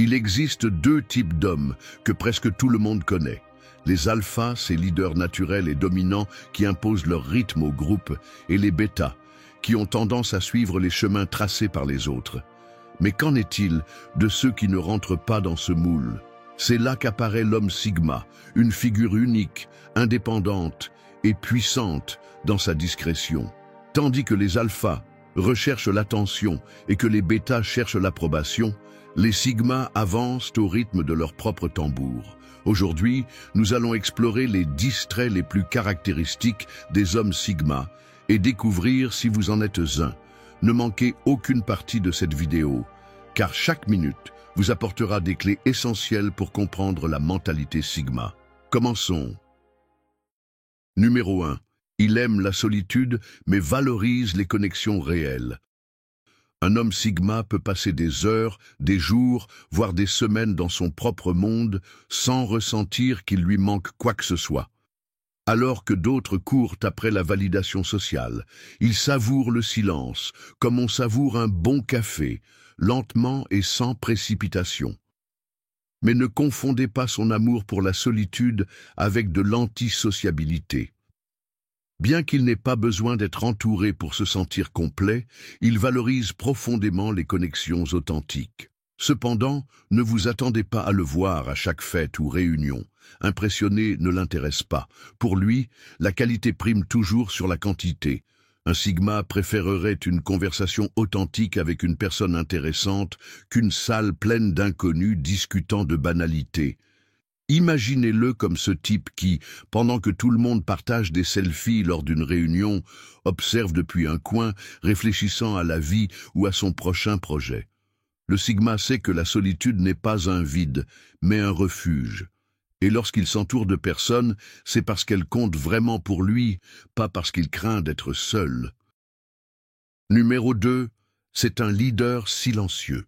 Il existe deux types d'hommes que presque tout le monde connaît. Les alphas, ces leaders naturels et dominants qui imposent leur rythme au groupe, et les bêtas, qui ont tendance à suivre les chemins tracés par les autres. Mais qu'en est-il de ceux qui ne rentrent pas dans ce moule? C'est là qu'apparaît l'homme sigma, une figure unique, indépendante et puissante dans sa discrétion. Tandis que les alphas recherchent l'attention et que les bêtas cherchent l'approbation, les sigmas avancent au rythme de leur propre tambour. Aujourd'hui, nous allons explorer les 10 traits les plus caractéristiques des hommes sigma et découvrir si vous en êtes un. Ne manquez aucune partie de cette vidéo, car chaque minute vous apportera des clés essentielles pour comprendre la mentalité sigma. Commençons. Numéro 1. Il aime la solitude, mais valorise les connexions réelles. Un homme sigma peut passer des heures, des jours, voire des semaines dans son propre monde sans ressentir qu'il lui manque quoi que ce soit. Alors que d'autres courent après la validation sociale, il savoure le silence, comme on savoure un bon café, lentement et sans précipitation. Mais ne confondez pas son amour pour la solitude avec de l'antisociabilité. Bien qu'il n'ait pas besoin d'être entouré pour se sentir complet, il valorise profondément les connexions authentiques. Cependant, ne vous attendez pas à le voir à chaque fête ou réunion. Impressionner ne l'intéresse pas. Pour lui, la qualité prime toujours sur la quantité. Un sigma préférerait une conversation authentique avec une personne intéressante qu'une salle pleine d'inconnus discutant de banalités. Imaginez-le comme ce type qui, pendant que tout le monde partage des selfies lors d'une réunion, observe depuis un coin, réfléchissant à la vie ou à son prochain projet. Le sigma sait que la solitude n'est pas un vide, mais un refuge. Et lorsqu'il s'entoure de personnes, c'est parce qu'elles comptent vraiment pour lui, pas parce qu'il craint d'être seul. Numéro 2, c'est un leader silencieux.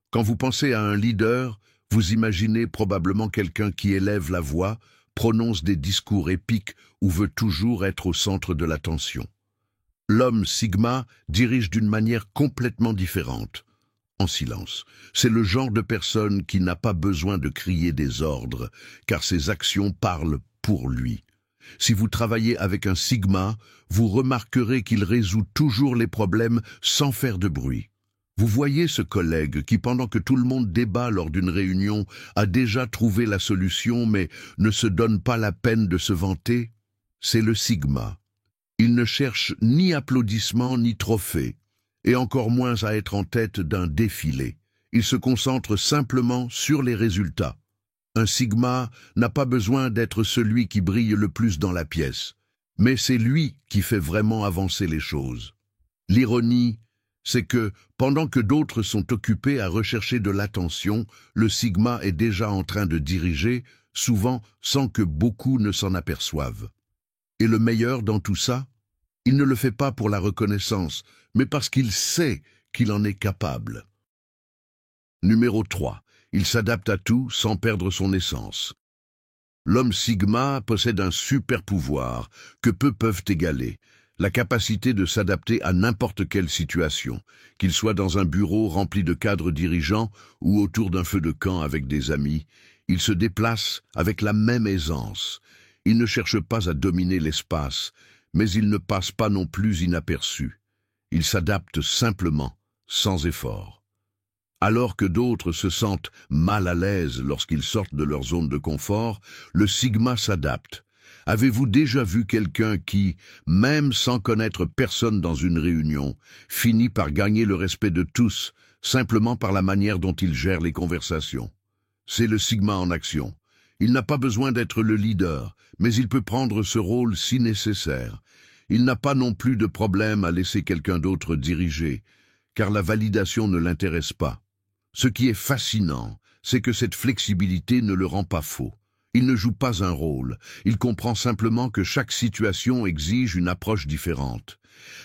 Quand vous pensez à un leader, vous imaginez probablement quelqu'un qui élève la voix, prononce des discours épiques ou veut toujours être au centre de l'attention. L'homme sigma dirige d'une manière complètement différente, en silence. C'est le genre de personne qui n'a pas besoin de crier des ordres, car ses actions parlent pour lui. Si vous travaillez avec un sigma, vous remarquerez qu'il résout toujours les problèmes sans faire de bruit. Vous voyez ce collègue qui, pendant que tout le monde débat lors d'une réunion, a déjà trouvé la solution mais ne se donne pas la peine de se vanter? C'est le sigma. Il ne cherche ni applaudissements ni trophées, et encore moins à être en tête d'un défilé. Il se concentre simplement sur les résultats. Un sigma n'a pas besoin d'être celui qui brille le plus dans la pièce, mais c'est lui qui fait vraiment avancer les choses. L'ironie, c'est que, pendant que d'autres sont occupés à rechercher de l'attention, le sigma est déjà en train de diriger, souvent sans que beaucoup ne s'en aperçoivent. Et le meilleur dans tout ça, il ne le fait pas pour la reconnaissance, mais parce qu'il sait qu'il en est capable. Numéro 3. Il s'adapte à tout sans perdre son essence. L'homme sigma possède un super pouvoir que peu peuvent égaler. La capacité de s'adapter à n'importe quelle situation, qu'il soit dans un bureau rempli de cadres dirigeants ou autour d'un feu de camp avec des amis, il se déplace avec la même aisance. Il ne cherche pas à dominer l'espace, mais il ne passe pas non plus inaperçu. Il s'adapte simplement, sans effort. Alors que d'autres se sentent mal à l'aise lorsqu'ils sortent de leur zone de confort, le sigma s'adapte. Avez-vous déjà vu quelqu'un qui, même sans connaître personne dans une réunion, finit par gagner le respect de tous, simplement par la manière dont il gère les conversations? C'est le sigma en action. Il n'a pas besoin d'être le leader, mais il peut prendre ce rôle si nécessaire. Il n'a pas non plus de problème à laisser quelqu'un d'autre diriger, car la validation ne l'intéresse pas. Ce qui est fascinant, c'est que cette flexibilité ne le rend pas faux. Il ne joue pas un rôle, il comprend simplement que chaque situation exige une approche différente.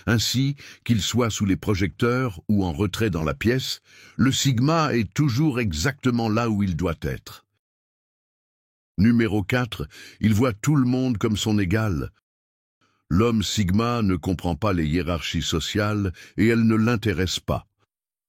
Ainsi, qu'il soit sous les projecteurs ou en retrait dans la pièce, le sigma est toujours exactement là où il doit être. Numéro 4, il voit tout le monde comme son égal. L'homme sigma ne comprend pas les hiérarchies sociales et elles ne l'intéressent pas.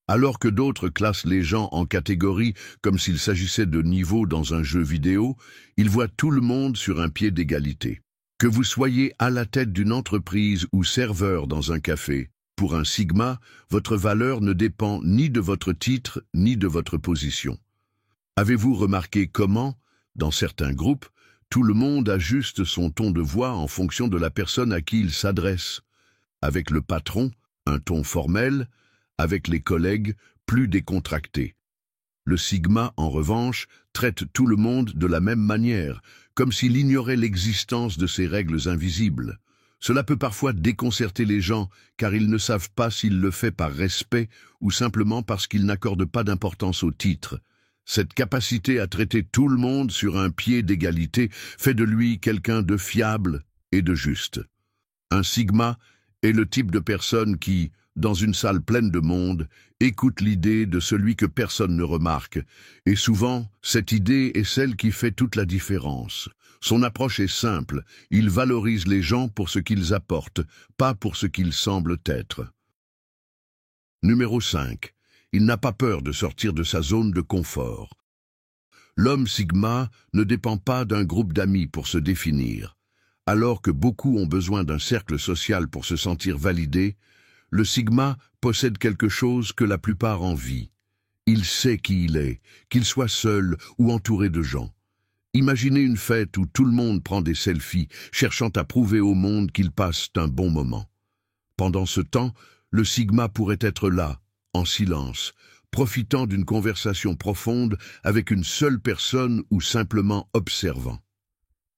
Alors que d'autres classent les gens en catégories comme s'il s'agissait de niveaux dans un jeu vidéo, ils voient tout le monde sur un pied d'égalité. Que vous soyez à la tête d'une entreprise ou serveur dans un café, pour un Sigma, votre valeur ne dépend ni de votre titre ni de votre position. Avez-vous remarqué comment, dans certains groupes, tout le monde ajuste son ton de voix en fonction de la personne à qui il s'adresse? Avec le patron, un ton formel, avec les collègues, plus décontracté. Le Sigma, en revanche, traite tout le monde de la même manière, comme s'il ignorait l'existence de ces règles invisibles. Cela peut parfois déconcerter les gens, car ils ne savent pas s'il le fait par respect ou simplement parce qu'ils n'accordent pas d'importance au titre. Cette capacité à traiter tout le monde sur un pied d'égalité fait de lui quelqu'un de fiable et de juste. Un Sigma est le type de personne qui, dans une salle pleine de monde, écoute l'idée de celui que personne ne remarque, et souvent, cette idée est celle qui fait toute la différence. Son approche est simple, il valorise les gens pour ce qu'ils apportent, pas pour ce qu'ils semblent être. Numéro 5. Il n'a pas peur de sortir de sa zone de confort. L'homme Sigma ne dépend pas d'un groupe d'amis pour se définir. Alors que beaucoup ont besoin d'un cercle social pour se sentir validé, le Sigma possède quelque chose que la plupart envient. Il sait qui il est, qu'il soit seul ou entouré de gens. Imaginez une fête où tout le monde prend des selfies, cherchant à prouver au monde qu'il passe un bon moment. Pendant ce temps, le Sigma pourrait être là, en silence, profitant d'une conversation profonde avec une seule personne ou simplement observant.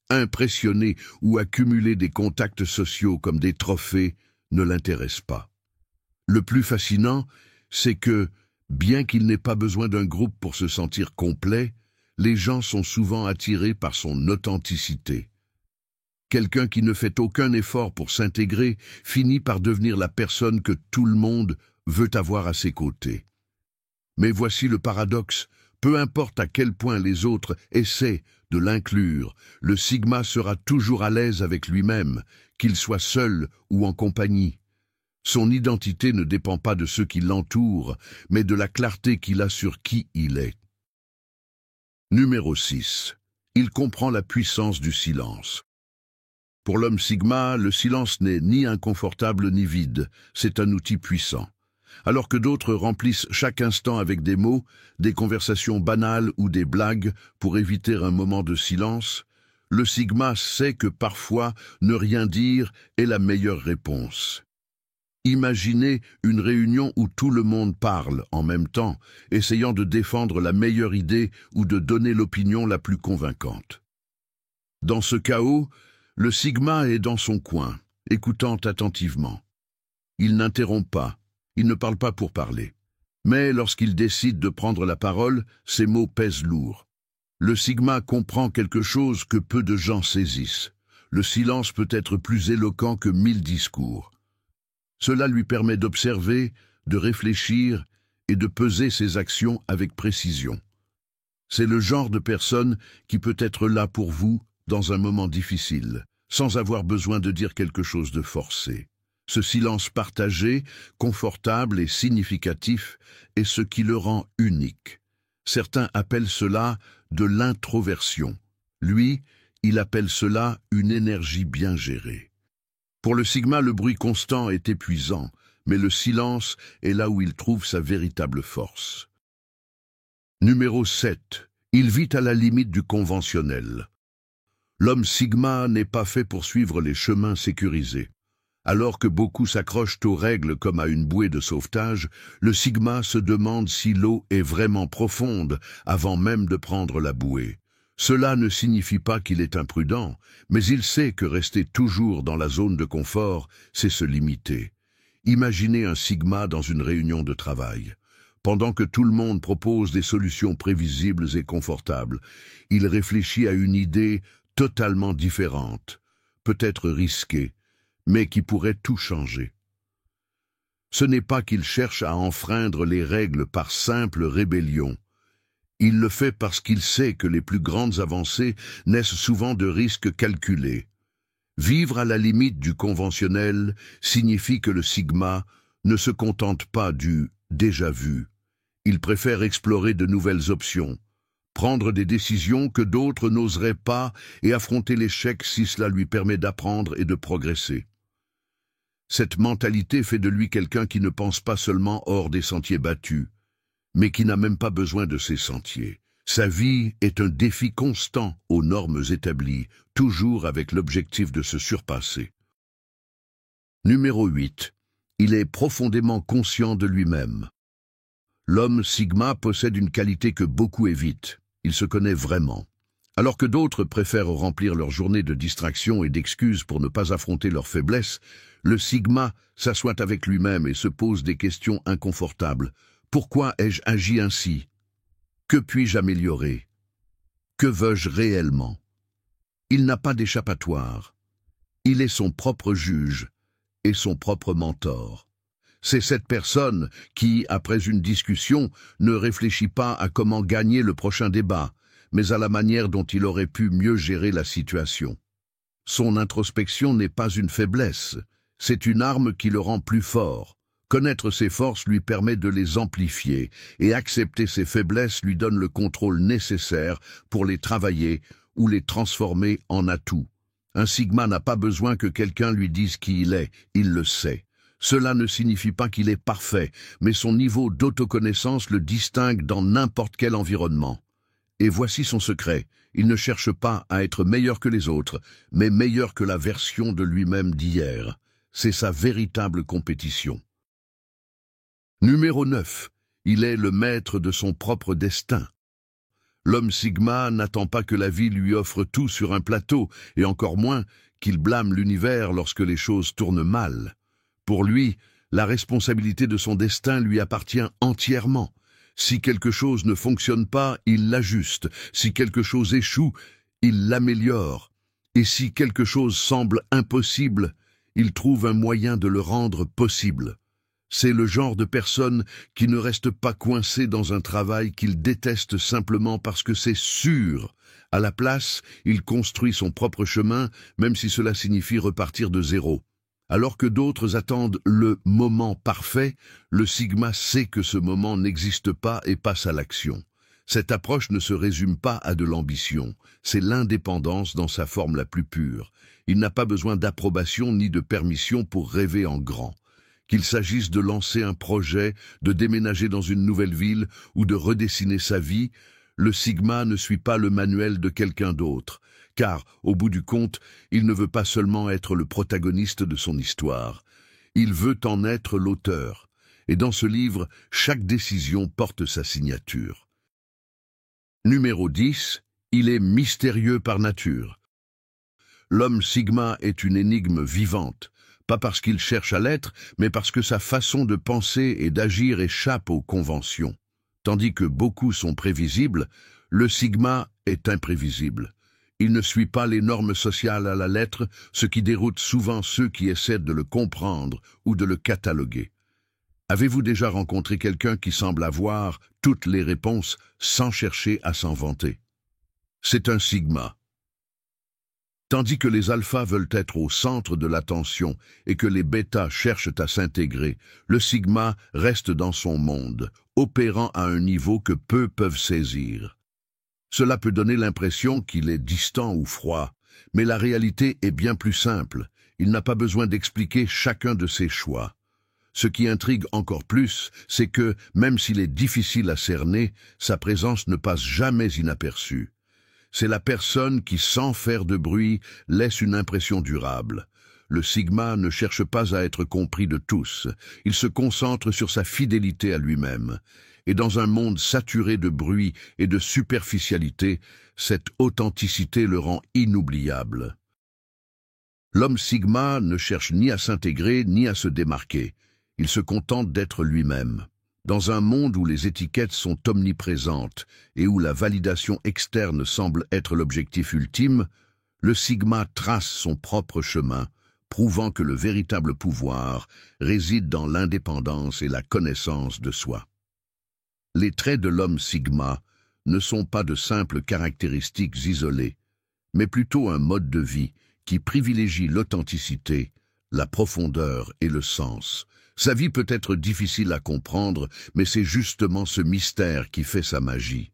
Impressionner ou accumuler des contacts sociaux comme des trophées ne l'intéresse pas. Le plus fascinant, c'est que, bien qu'il n'ait pas besoin d'un groupe pour se sentir complet, les gens sont souvent attirés par son authenticité. Quelqu'un qui ne fait aucun effort pour s'intégrer finit par devenir la personne que tout le monde veut avoir à ses côtés. Mais voici le paradoxe, peu importe à quel point les autres essaient de l'inclure, le Sigma sera toujours à l'aise avec lui-même, qu'il soit seul ou en compagnie. Son identité ne dépend pas de ceux qui l'entourent, mais de la clarté qu'il a sur qui il est. Numéro 6. Il comprend la puissance du silence. Pour l'homme Sigma, le silence n'est ni inconfortable ni vide, c'est un outil puissant. Alors que d'autres remplissent chaque instant avec des mots, des conversations banales ou des blagues pour éviter un moment de silence, le Sigma sait que parfois ne rien dire est la meilleure réponse. Imaginez une réunion où tout le monde parle en même temps, essayant de défendre la meilleure idée ou de donner l'opinion la plus convaincante. Dans ce chaos, le Sigma est dans son coin, écoutant attentivement. Il n'interrompt pas, il ne parle pas pour parler. Mais lorsqu'il décide de prendre la parole, ses mots pèsent lourd. Le Sigma comprend quelque chose que peu de gens saisissent. Le silence peut être plus éloquent que 1000 discours. Cela lui permet d'observer, de réfléchir et de peser ses actions avec précision. C'est le genre de personne qui peut être là pour vous dans un moment difficile, sans avoir besoin de dire quelque chose de forcé. Ce silence partagé, confortable et significatif est ce qui le rend unique. Certains appellent cela de l'introversion. Lui, il appelle cela une énergie bien gérée. Pour le Sigma, le bruit constant est épuisant, mais le silence est là où il trouve sa véritable force. Numéro 7. Il vit à la limite du conventionnel. L'homme Sigma n'est pas fait pour suivre les chemins sécurisés. Alors que beaucoup s'accrochent aux règles comme à une bouée de sauvetage, le Sigma se demande si l'eau est vraiment profonde avant même de prendre la bouée. Cela ne signifie pas qu'il est imprudent, mais il sait que rester toujours dans la zone de confort, c'est se limiter. Imaginez un Sigma dans une réunion de travail. Pendant que tout le monde propose des solutions prévisibles et confortables, il réfléchit à une idée totalement différente, peut-être risquée, mais qui pourrait tout changer. Ce n'est pas qu'il cherche à enfreindre les règles par simple rébellion. Il le fait parce qu'il sait que les plus grandes avancées naissent souvent de risques calculés. Vivre à la limite du conventionnel signifie que le Sigma ne se contente pas du déjà vu. Il préfère explorer de nouvelles options, prendre des décisions que d'autres n'oseraient pas et affronter l'échec si cela lui permet d'apprendre et de progresser. Cette mentalité fait de lui quelqu'un qui ne pense pas seulement hors des sentiers battus, mais qui n'a même pas besoin de ces sentiers. Sa vie est un défi constant aux normes établies, toujours avec l'objectif de se surpasser. Numéro 8. Il est profondément conscient de lui-même. L'homme Sigma possède une qualité que beaucoup évitent. Il se connaît vraiment. Alors que d'autres préfèrent remplir leur journée de distractions et d'excuses pour ne pas affronter leurs faiblesses, le Sigma s'assoit avec lui-même et se pose des questions inconfortables. Pourquoi ai-je agi ainsi? Que puis-je améliorer? Que veux-je réellement? Il n'a pas d'échappatoire. Il est son propre juge et son propre mentor. C'est cette personne qui, après une discussion, ne réfléchit pas à comment gagner le prochain débat, mais à la manière dont il aurait pu mieux gérer la situation. Son introspection n'est pas une faiblesse, c'est une arme qui le rend plus fort. Connaître ses forces lui permet de les amplifier, et accepter ses faiblesses lui donne le contrôle nécessaire pour les travailler ou les transformer en atouts. Un Sigma n'a pas besoin que quelqu'un lui dise qui il le sait. Cela ne signifie pas qu'il est parfait, mais son niveau d'autoconnaissance le distingue dans n'importe quel environnement. Et voici son secret, il ne cherche pas à être meilleur que les autres, mais meilleur que la version de lui-même d'hier. C'est sa véritable compétition. Numéro 9. Il est le maître de son propre destin. L'homme Sigma n'attend pas que la vie lui offre tout sur un plateau, et encore moins qu'il blâme l'univers lorsque les choses tournent mal. Pour lui, la responsabilité de son destin lui appartient entièrement. Si quelque chose ne fonctionne pas, il l'ajuste. Si quelque chose échoue, il l'améliore. Et si quelque chose semble impossible, il trouve un moyen de le rendre possible. C'est le genre de personne qui ne reste pas coincé dans un travail qu'il déteste simplement parce que c'est sûr. À la place, il construit son propre chemin, même si cela signifie repartir de zéro. Alors que d'autres attendent le moment parfait, le Sigma sait que ce moment n'existe pas et passe à l'action. Cette approche ne se résume pas à de l'ambition, c'est l'indépendance dans sa forme la plus pure. Il n'a pas besoin d'approbation ni de permission pour rêver en grand. Qu'il s'agisse de lancer un projet, de déménager dans une nouvelle ville ou de redessiner sa vie, le Sigma ne suit pas le manuel de quelqu'un d'autre. Car, au bout du compte, il ne veut pas seulement être le protagoniste de son histoire. Il veut en être l'auteur. Et dans ce livre, chaque décision porte sa signature. Numéro 10. Il est mystérieux par nature. L'homme Sigma est une énigme vivante. Pas parce qu'il cherche à l'être, mais parce que sa façon de penser et d'agir échappe aux conventions. Tandis que beaucoup sont prévisibles, le Sigma est imprévisible. Il ne suit pas les normes sociales à la lettre, ce qui déroute souvent ceux qui essaient de le comprendre ou de le cataloguer. Avez-vous déjà rencontré quelqu'un qui semble avoir toutes les réponses sans chercher à s'en vanter? C'est un Sigma. Tandis que les alphas veulent être au centre de l'attention et que les bêtas cherchent à s'intégrer, le Sigma reste dans son monde, opérant à un niveau que peu peuvent saisir. Cela peut donner l'impression qu'il est distant ou froid, mais la réalité est bien plus simple. Il n'a pas besoin d'expliquer chacun de ses choix. Ce qui intrigue encore plus, c'est que, même s'il est difficile à cerner, sa présence ne passe jamais inaperçue. C'est la personne qui, sans faire de bruit, laisse une impression durable. Le Sigma ne cherche pas à être compris de tous. Il se concentre sur sa fidélité à lui-même. Et dans un monde saturé de bruit et de superficialité, cette authenticité le rend inoubliable. L'homme Sigma ne cherche ni à s'intégrer ni à se démarquer. Il se contente d'être lui-même. Dans un monde où les étiquettes sont omniprésentes et où la validation externe semble être l'objectif ultime, le Sigma trace son propre chemin, prouvant que le véritable pouvoir réside dans l'indépendance et la connaissance de soi. Les traits de l'homme Sigma ne sont pas de simples caractéristiques isolées, mais plutôt un mode de vie qui privilégie l'authenticité, la profondeur et le sens. Sa vie peut être difficile à comprendre, mais c'est justement ce mystère qui fait sa magie.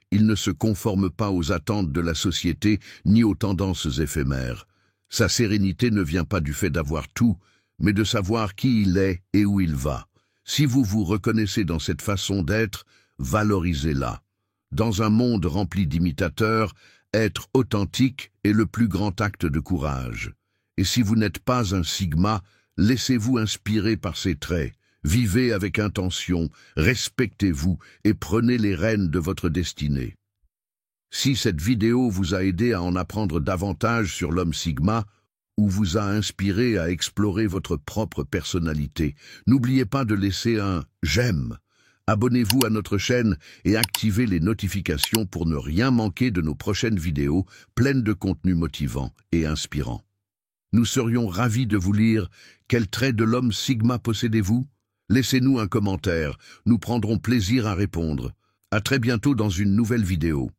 Il ne se conforme pas aux attentes de la société ni aux tendances éphémères. Sa sérénité ne vient pas du fait d'avoir tout, mais de savoir qui il est et où il va. Si vous vous reconnaissez dans cette façon d'être, valorisez-la. Dans un monde rempli d'imitateurs, être authentique est le plus grand acte de courage. Et si vous n'êtes pas un Sigma, laissez-vous inspirer par ses traits. Vivez avec intention, respectez-vous et prenez les rênes de votre destinée. Si cette vidéo vous a aidé à en apprendre davantage sur l'homme Sigma, ou vous a inspiré à explorer votre propre personnalité, n'oubliez pas de laisser un « j'aime ». Abonnez-vous à notre chaîne et activez les notifications pour ne rien manquer de nos prochaines vidéos pleines de contenu motivant et inspirant. Nous serions ravis de vous lire. Quel trait de l'homme Sigma possédez-vous? Laissez-nous un commentaire, nous prendrons plaisir à répondre. À très bientôt dans une nouvelle vidéo.